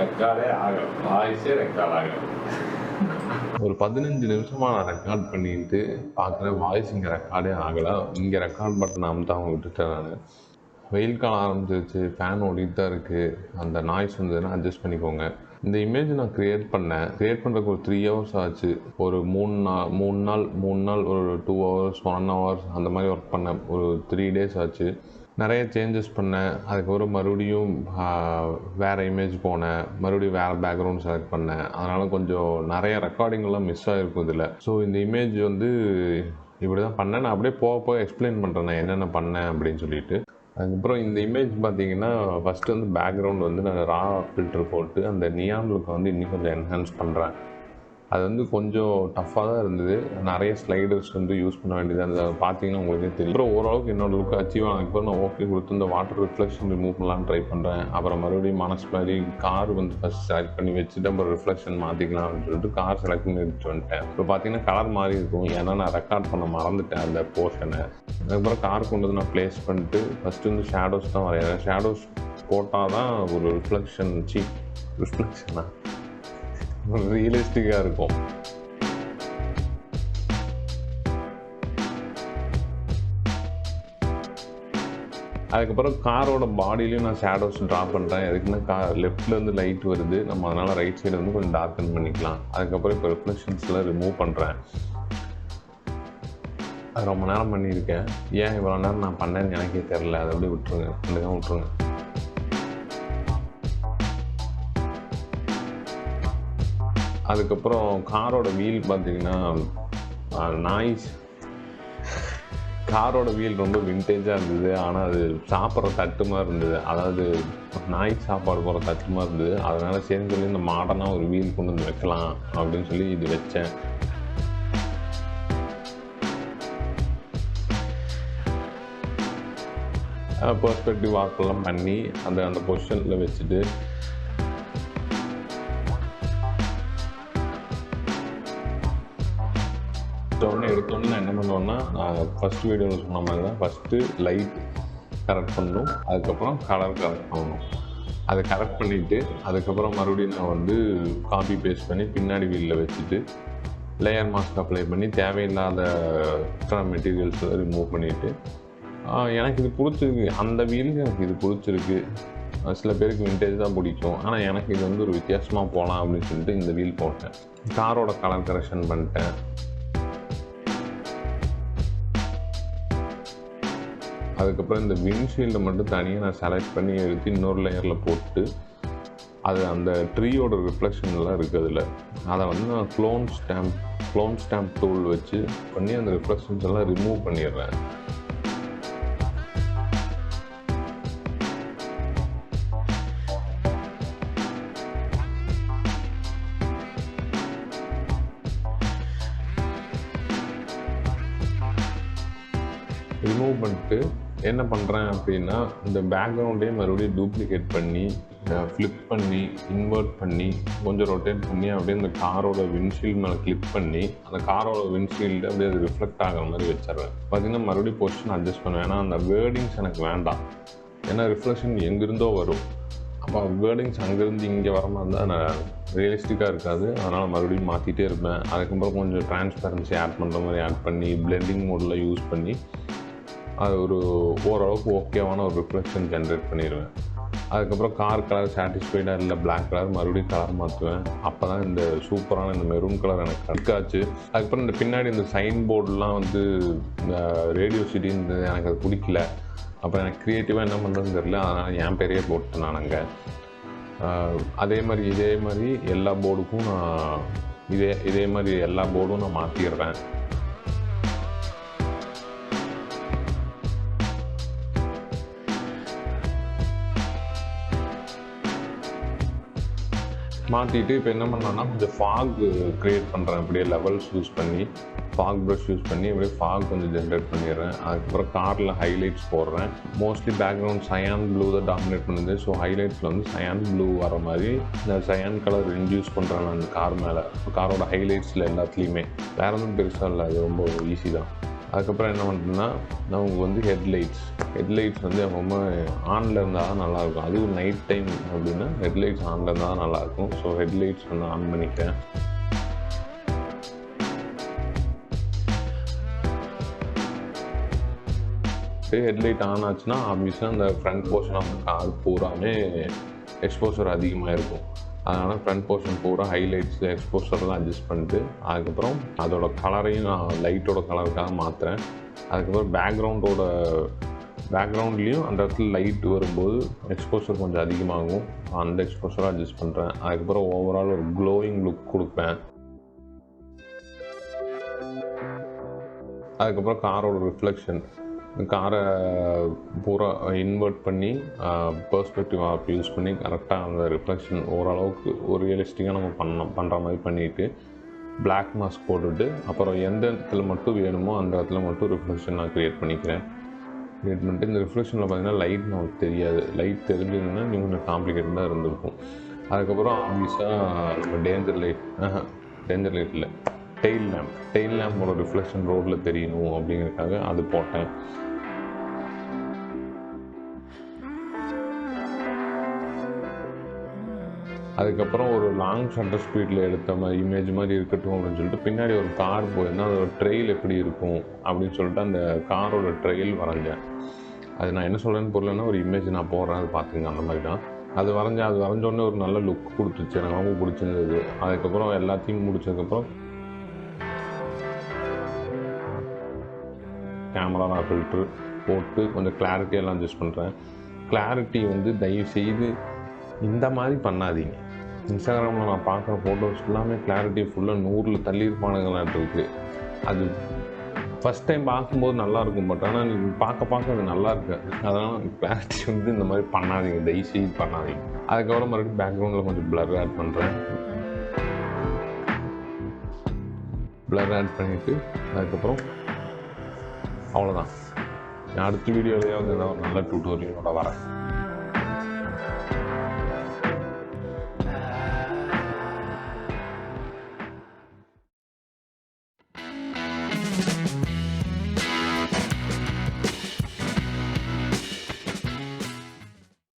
ரெக்கார்டே ஆகலை, வாய்ஸே ரெக்கார்ட் ஆகலை. ஒரு 15 நிமிஷமாக நான் ரெக்கார்ட் பண்ணிட்டு பார்க்குறேன், வாய்ஸ் இங்கே ரெக்கார்டே ஆகலை. இங்கே ரெக்கார்ட் பட்டன் அமுத்தாம விட்டுட்டேன் நான். வெயில் காலம் ஆரம்பிச்சிருச்சு, ஃபேன் ஓடிட்டு தான் இருக்குது. அந்த நாய்ஸ் வந்ததுன்னா அட்ஜஸ்ட் பண்ணிக்கோங்க. இந்த இமேஜ் நான் க்ரியேட் பண்ணுறதுக்கு ஒரு 3 hours ஆச்சு. ஒரு 3 நாள் ஒரு 2 hours 1 hour அந்த மாதிரி ஒர்க் பண்ணேன். ஒரு 3 days ஆச்சு. நிறைய சேஞ்சஸ் பண்ணேன். அதுக்கப்புறம் மறுபடியும் வேறு இமேஜ் போனேன், மறுபடியும் வேறு பேக்ரவுண்ட் செலக்ட் பண்ணேன். அதனால் கொஞ்சம் நிறைய ரெக்கார்டிங்கெல்லாம் மிஸ் ஆகிருக்கும் இதில். ஸோ இந்த இமேஜ் வந்து இப்படி தான் பண்ணேன். நான் அப்படியே போக எக்ஸ்பிளைன் பண்ணுறேன் நான் என்னென்ன பண்ணேன் அப்படின்னு சொல்லிட்டு. அதுக்கப்புறம் இந்த இமேஜ் பார்த்தீங்கன்னா ஃபஸ்ட்டு வந்து பேக்ரவுண்ட் வந்து நான் ரா ஃபில்டர் போட்டு அந்த நியான் லுக்கை வந்து இன்னும் கொஞ்சம் என்ஹான்ஸ் பண்ணுறேன். அது வந்து கொஞ்சம் டஃப்பாக தான் இருந்தது. நிறைய ஸ்லைடர்ஸ் வந்து யூஸ் பண்ண வேண்டியது அந்த பார்த்தீங்கன்னா உங்களுக்கே தெரியும். அப்புறம் ஓரளவுக்கு என்னோட லுக்கு அச்சீவ் ஆனதுக்கப்புறம் நான் ஓகே கொடுத்து இந்த வாட்டர் ரிஃப்ளெக்ஷன் ரிமூவ் பண்ணலான்னு ட்ரை பண்ணுறேன். அப்புறம் மறுபடியும் மனசு மாதிரி கார் வந்து ஃபஸ்ட் செலக்ட் பண்ணி வச்சுட்டு அப்புறம் ரிஃப்ளெக்ஷன் மாற்றிக்கலாம் அப்படின்னு சொல்லிட்டு கார் செலக்ட் பண்ணி எடுத்துட்டு வந்துட்டேன். இப்போ பார்த்தீங்கன்னா கலர் மாறி இருக்கும், ஏன்னா நான் ரெக்கார்ட் பண்ண மறந்துட்டேன் அந்த போர்ஷனை. அதுக்கப்புறம் கார் கொண்டு வந்து நான் ப்ளேஸ் பண்ணிட்டு ஃபஸ்ட்டு வந்து ஷேடோஸ் தான் வரைகிறேன். ஷேடோஸ் போட்டால் தான் ஒரு ரிஃப்ளெக்ஷனாக ரியலிஸ்டிக்காக இருக்கும். அதுக்கப்புறம் காரோட பாடியிலையும் நான் ஷேடோஸ் ட்ரா பண்ணுறேன். எதுக்குன்னா லெஃப்ட்லேருந்து லைட் வருது, நம்ம அதனால் ரைட் சைடு வந்து கொஞ்சம் டார்க்கன் பண்ணிக்கலாம். அதுக்கப்புறம் இப்போ ரிஃப்ளெக்ஷன்ஸ்லாம் ரிமூவ் பண்ணுறேன். அது ரொம்ப நேரம் பண்ணியிருக்கேன். ஏன் இவ்வளோ நேரம் நான் பண்ணேன்னு எனக்கே தெரில. அதை அப்படியே விட்டுருங்க. அதுக்கப்புறம் காரோட வீல் பார்த்திங்கன்னா காரோட வீல் ரொம்ப விண்டேஜாக இருந்தது. ஆனால் அது சாப்பிட்ற தட்டு மாதிரி இருந்தது, அதாவது நாய்க்கு சாப்பாடு போகிற தட்டு மாதிரி இருந்தது. அதனால் சேர்ந்து சொல்லி இந்த மாடர்னாக ஒரு வீல் கொண்டு வந்து வைக்கலாம் அப்படின்னு சொல்லி இது வச்சேன். பெர்ஸ்பெக்டிவ் வாக்கெல்லாம் பண்ணி அந்த பொசிஷனில் வச்சுட்டு எடுத்தோன்னே நான் என்ன பண்ணுவேன்னா, நான் ஃபஸ்ட் வீடியோவில் சொன்ன மாதிரி தான் ஃபஸ்ட்டு லைட் கரெக்ட் பண்ணணும், அதுக்கப்புறம் கலர் கரெக்ட் பண்ணணும். அதை கரெக்ட் பண்ணிவிட்டு அதுக்கப்புறம் மறுபடியும் நான் வந்து காப்பி பேஸ்ட் பண்ணி பின்னாடி வீலில் வச்சுட்டு லேயர் மாஸ்க் அப்ளை பண்ணி தேவையில்லாத மெட்டீரியல்ஸ் ரிமூவ் பண்ணிவிட்டு எனக்கு இது பிடிச்சிருக்கு. அந்த வீலுக்கு எனக்கு இது பிடிச்சிருக்கு. சில பேருக்கு விண்டேஜ் தான் பிடிக்கும், ஆனால் எனக்கு இது வந்து ஒரு வித்தியாசமாக போகலாம் அப்படின்னு சொல்லிட்டு இந்த வீல் போட்டேன். காரோட கலர் கரெக்ஷன் பண்ணிட்டேன். அதுக்கப்புறம் இந்த விண்ட்ஷீல்டை மட்டும் தனியாக நான் செலக்ட் பண்ணி எடுத்து இன்னொரு லேயரில் போட்டு அது அந்த ட்ரீயோட ரிஃப்ளெக்ஷன்லாம் இருக்குது அதில். அதை வந்து நான் க்ளோன் ஸ்டாம்ப் டூல் வச்சு பண்ணி அந்த ரிஃப்ளெக்ஷன்ஸ் எல்லாம் ரிமூவ் பண்ணிடுறேன். ரிமூவ் பண்ணிட்டு என்ன பண்ணுறேன் அப்படின்னா, இந்த பேக்ரவுண்டே மறுபடியும் டூப்ளிகேட் பண்ணி ஃப்ளிப் பண்ணி இன்வெர்ட் பண்ணி கொஞ்சம் ரொட்டேட் பண்ணி அப்படியே அந்த காரோட விண்ட்ஷீல்டு மேலே கிளிக் பண்ணி அந்த காரோட விண்ட்ஷீல்டு அப்படியே அது ரிஃப்ளெக்ட் ஆகிற மாதிரி வச்சிடுறேன். பார்த்திங்கன்னா மறுபடியும் பொசிஷன் அட்ஜஸ்ட் பண்ணுவேன். ஏன்னா அந்த வேர்டிங்ஸ் எனக்கு வேண்டாம், ஏன்னா ரிஃப்ளெக்ஷன் எங்கிருந்தோ வரும். அப்போ வேர்டிங்ஸ் அங்கேருந்து இங்கே வர மாதிரி தான் நான் ரியலிஸ்டிக்காக இருக்காது. அதனால் மறுபடியும் மாற்றிட்டே இருப்பேன். அதுக்கப்புறம் கொஞ்சம் டிரான்ஸ்பரன்சி ஆட் பண்ணுற மாதிரி ஆட் பண்ணி பிளெண்டிங் மோடில் யூஸ் பண்ணி அது ஒரு ஓரளவுக்கு ஓகேவான ஒரு ரிஃப்ளெக்ஷன் ஜென்ரேட் பண்ணிடுவேன். அதுக்கப்புறம் கார் கலர் சாட்டிஸ்ஃபைடாக இல்லை பிளாக் கலர் மறுபடியும் கலர் மாற்றுவேன். அப்போ தான் இந்த சூப்பரான இந்த மெரூன் கலர் எனக்கு கிடைக்காச்சு. அதுக்கப்புறம் இந்த பின்னாடி இந்த சைன் போர்டெலாம் வந்து இந்த ரேடியோ சிட்டி இருந்தது, எனக்கு அது பிடிக்கல. அப்புறம் எனக்கு க்ரியேட்டிவாக என்ன பண்ணுறதுன்னு தெரியல, அதனால் என் பேரையே போட்டேன் நான் அங்கே. இதே மாதிரி எல்லா போர்டுக்கும் நான் இதே மாதிரி எல்லா போர்டும் நான் மாற்றிடுறேன். மாற்றிட்டு இப்போ என்ன பண்ணலான்னா கொஞ்சம் ஃபாக் க்ரியேட் பண்ணுறேன். அப்படியே லெவல்ஸ் யூஸ் பண்ணி ஃபாக் ப்ரஷ் யூஸ் பண்ணி அப்படியே ஃபாக் கொஞ்சம் ஜென்ரேட் பண்ணிடுறேன். அதுக்கப்புறம் காரில் ஹைலைட்ஸ் போடுறேன். மோஸ்ட்லி பேக்ரவுண்ட் சயான் ப்ளூ தான் டாமினேட் பண்ணுது. ஸோ ஹைலைட்ஸில் வந்து சயான் ப்ளூ வர மாதிரி இந்த சயான் கலர் இன்டியூஸ் பண்ணுறேன் அந்த கார் மேலே, காரோட ஹைலைட்ஸில் எல்லாத்துலேயுமே. வேறு ஒன்றும் பெருசாக இல்லை, அது ரொம்ப ஈஸி தான். அதுக்கப்புறம் என்ன பண்ணுறேன்னா நமக்கு வந்து ஹெட்லைட்ஸ் வந்து எப்பவுமே ஆனில் இருந்தால் தான் நல்லாயிருக்கும். அதுவும் நைட் டைம் அப்படின்னா ஹெட்லைட்ஸ் ஆனில் இருந்தால் தான் நல்லாயிருக்கும். ஸோ ஹெட்லைட்ஸ் வந்து ஆன் பண்ணிக்கிறேன். ஹெட்லைட் ஆன் ஆச்சுன்னா ஆப்வியஸாக அந்த ஃப்ரண்ட் போர்ஷன் ஆஃப் கார் பூராமே எக்ஸ்போசர் அதிகமாக இருக்கும். அதனால் ஃப்ரண்ட் போர்ஷன் பூரா ஹைலைட்ஸு எக்ஸ்போசர்லாம் அட்ஜஸ்ட் பண்ணிட்டு அதுக்கப்புறம் அதோட கலரையும் நான் லைட்டோட கலருக்காக மாற்றுறேன். அதுக்கப்புறம் பேக்ரவுண்ட்லேயும் அந்த இடத்துல லைட் வரும்போது எக்ஸ்போசர் கொஞ்சம் அதிகமாகும். அந்த எக்ஸ்போசரை அட்ஜஸ்ட் பண்ணுறேன். அதுக்கப்புறம் ஓவரால் ஒரு க்ளோயிங் லுக் கொடுப்பேன். அதுக்கப்புறம் காரோட ரிஃப்ளெக்ஷன், காரை பூரா இன்வெர்ட் பண்ணி பெர்ஸ்பெக்டிவ் ஆப் யூஸ் பண்ணி கரெக்டாக அந்த ரிஃப்ளெக்ஷன் ஓரளவுக்கு ஒரு ரியலிஸ்டிக்காக நம்ம பண்ணுற மாதிரி பண்ணிவிட்டு பிளாக் மாஸ்க் போட்டுட்டு அப்புறம் எந்த இடத்துல மட்டும் வேணுமோ அந்த இடத்துல மட்டும் ரிஃப்ளெக்ஷன் நான் க்ரியேட் பண்ணிட்டு இந்த ரிஃப்ளெக்ஷனில் பார்த்திங்கன்னா லைட் நமக்கு தெரியாது. லைட் தெரிஞ்சதுன்னா இன்னும் கொஞ்சம் காம்ப்ளிகேட்டடாக இருந்திருக்கும். அதுக்கப்புறம் ஆப்வியஸாக நம்ம டேஞ்சர் லைட் இல்லை, டெயில் லேம்போட ரிஃப்ளெக்ஷன் ரோட்டில் தெரியணும் அப்படிங்கிறதுக்காக அது போட்டேன். அதுக்கப்புறம் ஒரு லாங் ஷட்டர் ஸ்பீடில் எடுத்த மாதிரி இமேஜ் மாதிரி இருக்கட்டும் அப்படின்னு சொல்லிட்டு பின்னாடி ஒரு கார் போயிருந்தால் அதோட ட்ரெயில் எப்படி இருக்கும் அப்படின்னு சொல்லிட்டு அந்த காரோட ட்ரெயில் வரைஞ்சேன். அது நான் என்ன சொல்கிறேன்னு புரியலன்னா ஒரு இமேஜ் நான் போடுறேன், அது பார்த்துங்க. அந்த மாதிரி தான் அது வரைஞ்சோடனே ஒரு நல்ல லுக் கொடுத்துச்சு, எனக்கு ரொம்ப பிடிச்சிருந்தது. அதுக்கப்புறம் எல்லாத்தையும் முடிச்சதுக்கப்புறம் கேமரா ஃபில்ட்ரு போட்டு கொஞ்சம் கிளாரிட்டியெல்லாம் அட்ஜஸ்ட் பண்ணுறேன். கிளாரிட்டி வந்து தயவுசெய்து இந்த மாதிரி பண்ணாதீங்க. இன்ஸ்டாகிராமில் நான் பார்க்குற ஃபோட்டோஸ் எல்லாமே கிளாரிட்டி ஃபுல்லாக 100 தள்ளியிருப்பானுங்களான் இருக்குது. அது ஃபஸ்ட் டைம் பார்க்கும்போது நல்லாயிருக்கும், பட் ஆனால் நீங்கள் பார்க்க அது நல்லா இருக்காது. அதனால் கிளாரிட்டி வந்து இந்த மாதிரி பண்ணாதீங்க, தயவுசெய்து பண்ணாதீங்க. அதுக்கப்புறம் மறுபடியும் பேக்ரவுண்டில் கொஞ்சம் பிளர் ஆட் பண்ணுறேன். பிளர் ஆட் பண்ணிவிட்டு அதுக்கப்புறம் அவ்வளோதான். அடுத்த வீடியோலேயே வந்து நான் நல்ல டியூட்டோரியலோட வரேன்.